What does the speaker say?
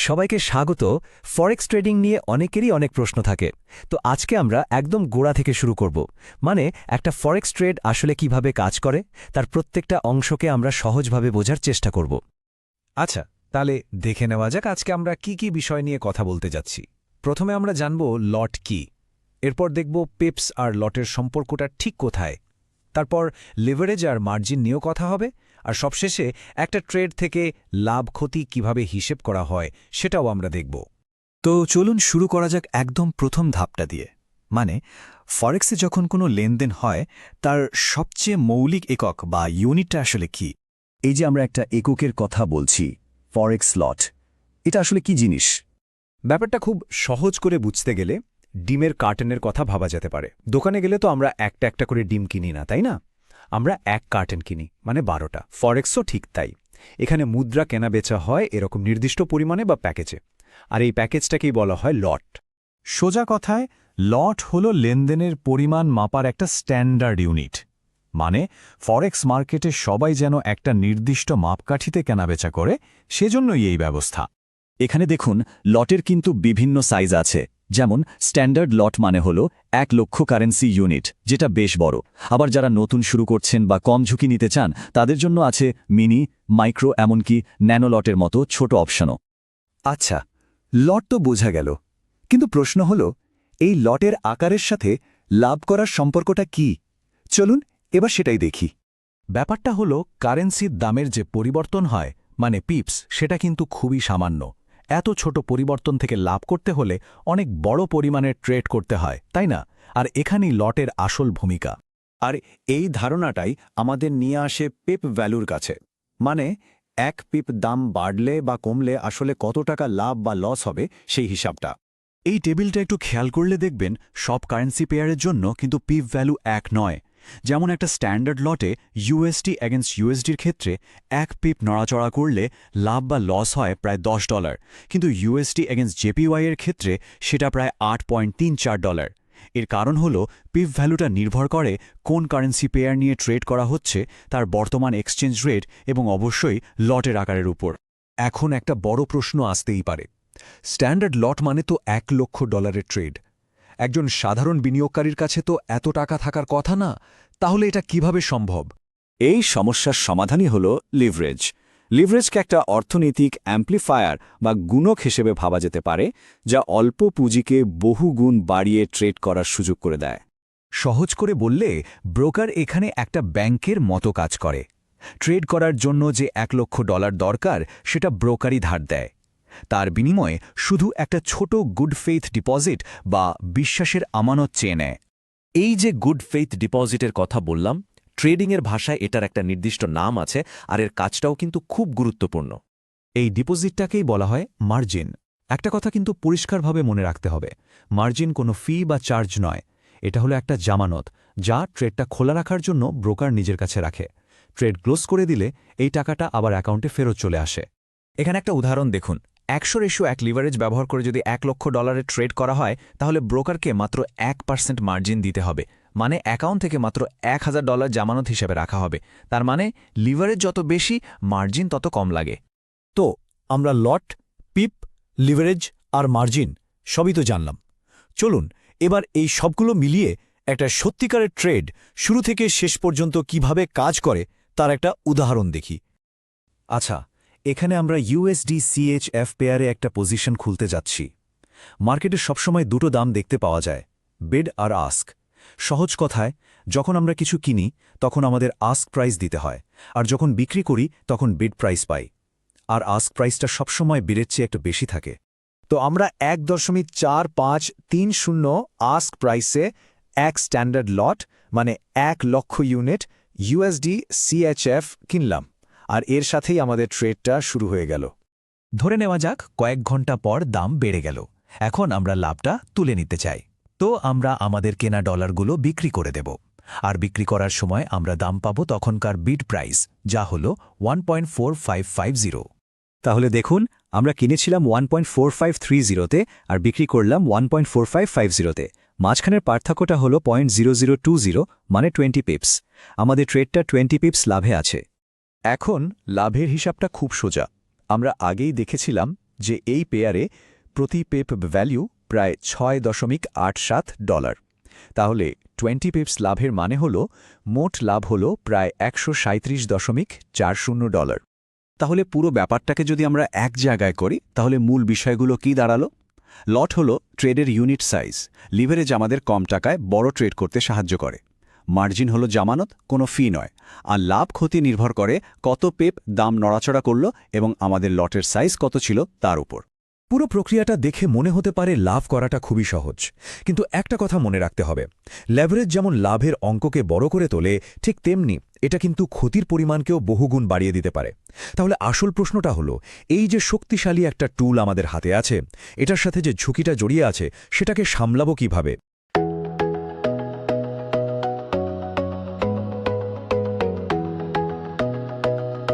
সবাইকে স্বাগত। Forex trading নিয়ে অনেকেরই অনেক প্রশ্ন থাকে। তো আজকে আমরা একদম গোড়া থেকে শুরু করব। মানে একটা ফরেক্স ট্রেড আসলে কিভাবে কাজ করে, তার প্রত্যেকটা অংশকে আমরা সহজভাবে বোঝার চেষ্টা করব। আচ্ছা, তাহলে দেখে নেওয়া যাক আজকে আমরা কি কি বিষয় নিয়ে কথা বলতে যাচ্ছি। প্রথমে আমরা জানব লট কি, এরপর দেখব পিপস আর লটের সম্পর্কটা ঠিক কোথায়, তারপর লিভারেজ আর মার্জিন নিয়েও কথা হবে, আর সবশেষে একটা ট্রেড থেকে লাভ ক্ষতি কিভাবে হিসেব করা হয় সেটাও আমরা দেখব। তো চলুন শুরু করা যাক একদম প্রথম ধাপটা দিয়ে। মানে ফরেক্সে যখন কোনো লেনদেন হয় তার সবচেয়ে মৌলিক একক বা ইউনিটটা আসলে কি? এই যে আমরা একটা এককের কথা বলছি, ফরেক্স লট, এটা আসলে কি জিনিস? ব্যাপারটা খুব সহজ করে বুঝতে গেলে ডিমের কার্টনের কথা ভাবা যেতে পারে। দোকানে গেলে তো আমরা একটা একটা করে ডিম কিনি না, তাই না? আমরা এক কার্টন কিনি, মানে 12টা। ফরেক্সও ঠিক তাই। এখানে মুদ্রা কেনা বেচা হয় এরকম নির্দিষ্ট পরিমাণে বা প্যাকেজে, আর এই প্যাকেজটাকেই বলা হয় লট। সোজা কথায় লট হলো লেনদেনের পরিমাণ মাপার একটা স্ট্যান্ডার্ড ইউনিট। মানে ফরেক্স মার্কেটে সবাই যেন একটা নির্দিষ্ট মাপকাঠিতে কেনাবেচা করে, সেজন্যই এই ব্যবস্থা। এখানে দেখুন, লটের কিন্তু বিভিন্ন সাইজ আছে। যেমন স্ট্যান্ডার্ড লট মানে হলো 1 লক্ষ কারেন্সি ইউনিট, যেটা বেশ বড়। আবার যারা নতুন শুরু করছেন বা কম ঝুঁকি নিতে চান, তাদের জন্য আছে মিনি, মাইক্রো, এমনকি ন্যানো লটের মতো ছোট অপশনও। আচ্ছা, লট তো বোঝা গেল, কিন্তু প্রশ্ন হল এই লটের আকারের সাথে লাভ করার সম্পর্কটা কি? চলুন এবার সেটাই দেখি। ব্যাপারটা হলো কারেন্সির দামের যে পরিবর্তন হয়, মানে পিপস, সেটা কিন্তু খুবই সামান্য। এত ছোট পরিবর্তন থেকে লাভ করতে হলে অনেক বড় পরিমাণের ট্রেড করতে হয়, তাই না? আর এখানেই লটের আসল ভূমিকা। আর এই ধারণাটাই আমাদের নিয়ে আসে পিপ ভ্যালুর কাছে। মানে 1 পিপ দাম বাড়লে বা কমলে আসলে কত টাকা লাভ বা লস হবে সেই হিসাবটা। এই টেবিলটা একটু খেয়াল করলে দেখবেন সব কারেন্সি পেয়ারের জন্য কিন্তু পিপ ভ্যালু এক নয়। যেমন একটা স্ট্যান্ডার্ড লটে ইউএসডি এগেন্স্ট ইউএসডির ক্ষেত্রে 1 পিপ নড়াচড়া করলে লাভ বা লস হয় প্রায় $10, কিন্তু ইউএসডি এগেন্স্ট জেপিওয়াই এর ক্ষেত্রে সেটা প্রায় $8.34। এর কারণ হল পিপ ভ্যালুটা নির্ভর করে কোন কারেন্সি পেয়ার নিয়ে ট্রেড করা হচ্ছে, তার বর্তমান এক্সচেঞ্জ রেট এবং অবশ্যই লটের আকারের উপর। এখন একটা বড় প্রশ্ন আসতেই পারে, স্ট্যান্ডার্ড লট মানে তো $1 লক্ষ ট্রেড। একজন সাধারণ বিনিয়োগকারীর কাছে তো এত টাকা থাকার কথা না, তাহলে এটা কিভাবে সম্ভব? এই সমস্যার সমাধানই হল লিভারেজ। লিভারেজকে একটা অর্থনৈতিক অ্যাম্প্লিফায়ার বা গুণক হিসেবে ভাবা যেতে পারে, যা অল্প পুঁজিকে বহু গুণ বাড়িয়ে ট্রেড করার সুযোগ করে দেয়। সহজ করে বললে, ব্রোকার এখানে একটা ব্যাংকের মতো কাজ করে। ট্রেড করার জন্য যে $1 লক্ষ দরকার, সেটা ব্রোকারই ধার দেয়। তার বিনিময়ে শুধু একটা ছোট গুড ফেইথ ডিপোজিট বা বিশ্বাসের আমানত চেয়ে নেয়। এই যে গুড ফেইথ ডিপোজিটের কথা বললাম, ট্রেডিংয়ের ভাষায় এটার একটা নির্দিষ্ট নাম আছে, আর এর কাজটাও কিন্তু খুব গুরুত্বপূর্ণ। এই ডিপোজিটটাকেই বলা হয় মার্জিন। একটা কথা কিন্তু পরিষ্কারভাবে মনে রাখতে হবে, মার্জিন কোনো ফি বা চার্জ নয়। এটা হলো একটা জামানত, যা ট্রেডটা খোলা রাখার জন্য ব্রোকার নিজের কাছে রাখে। ট্রেড ক্লোজ করে দিলে এই টাকাটা আবার অ্যাকাউন্টে ফেরত চলে আসে। এখানে একটা উদাহরণ দেখুন, 100:1 লিভারেজ ব্যবহার করে যদি $1 লক্ষ ট্রেড করা হয়, তাহলে ব্রোকারকে মাত্র 1% মার্জিন দিতে হবে। মানে অ্যাকাউন্ট থেকে মাত্র $1000 জামানত হিসেবে রাখা হবে। তার মানে লিভারেজ যত বেশি, মার্জিন তত কম লাগে। তো আমরা লট, পিপ, লিভারেজ আর মার্জিন সবই তো জানলাম। চলুন এবার এই সবগুলো মিলিয়ে একটা সত্যিকারের ট্রেড শুরু থেকে শেষ পর্যন্ত কিভাবে কাজ করে তার একটা উদাহরণ দেখি। আচ্ছা, এখানে আমরা ইউএসডি সিএইচএফ পেয়ারে একটা পজিশন খুলতে যাচ্ছি। মার্কেটে সবসময় দুটো দাম দেখতে পাওয়া যায়, বিড আর আস্ক। সহজ কথায়, যখন আমরা কিছু কিনি তখন আমাদের আস্ক প্রাইস দিতে হয়, আর যখন বিক্রি করি তখন বিড প্রাইস পাই। আর আস্ক প্রাইসটা সবসময় বিডের চেয়ে একটু বেশি থাকে। তো আমরা 1.4530 আস্ক প্রাইসে এক স্ট্যান্ডার্ড লট, মানে 1 লক্ষ ইউনিট ইউএসডি সিএইচএফ কিনলাম, আর এর সাথেই আমাদের ট্রেডটা শুরু হয়ে গেল। ধরে নেওয়া যাক কয়েক ঘন্টা পর দাম বেড়ে গেল। এখন আমরা লাভটা তুলে নিতে চাই। তো আমরা আমাদের কেনা ডলারগুলো বিক্রি করে দেব, আর বিক্রি করার সময় আমরা দাম পাব তখনকার বিড প্রাইস, যা হল 1.4550। তাহলে দেখুন, আমরা কিনেছিলাম 1.4530-তে আর বিক্রি করলাম 1.4550-তে। মাঝখানের পার্থক্যটা হল 0.0020, মানে 20 পিপস। আমাদের ট্রেডটা 20 পিপস লাভে আছে। এখন লাভের হিসাবটা খুব সোজা। আমরা আগেই দেখেছিলাম যে এই পেয়ারে প্রতি পেপ ভ্যালু প্রায় $6.87। তাহলে 20 পিপস লাভের মানে হল মোট লাভ হল প্রায় $137.40। তাহলে পুরো ব্যাপারটাকে যদি আমরা এক জায়গায় করি তাহলে মূল বিষয়গুলো কি দাঁড়ালো? লট হল ট্রেডের ইউনিট সাইজ, লিভারেজ আমাদের কম টাকায় বড় ট্রেড করতে সাহায্য করে। মার্জিন হলো জামানত, কোনো ফি নয়। আর লাভ ক্ষতি নির্ভর করে কত পেপ দাম নড়াচড়া করল এবং আমাদের লটের সাইজ কত ছিল তার উপর। পুরো প্রক্রিয়াটা দেখে মনে হতে পারে লাভ করাটা খুবই সহজ, কিন্তু একটা কথা মনে রাখতে হবে, লেভারেজ যেমন লাভের অঙ্ককে বড় করে তোলে, ঠিক তেমনি এটা কিন্তু ক্ষতির পরিমাণকেও বহুগুণ বাড়িয়ে দিতে পারে। তাহলে আসল প্রশ্নটা হলো, এই যে শক্তিশালী একটা টুল আমাদের হাতে আছে, এটার সাথে যে ঝুঁকিটা জড়িয়ে আছে সেটাকে সামলাবো কিভাবে?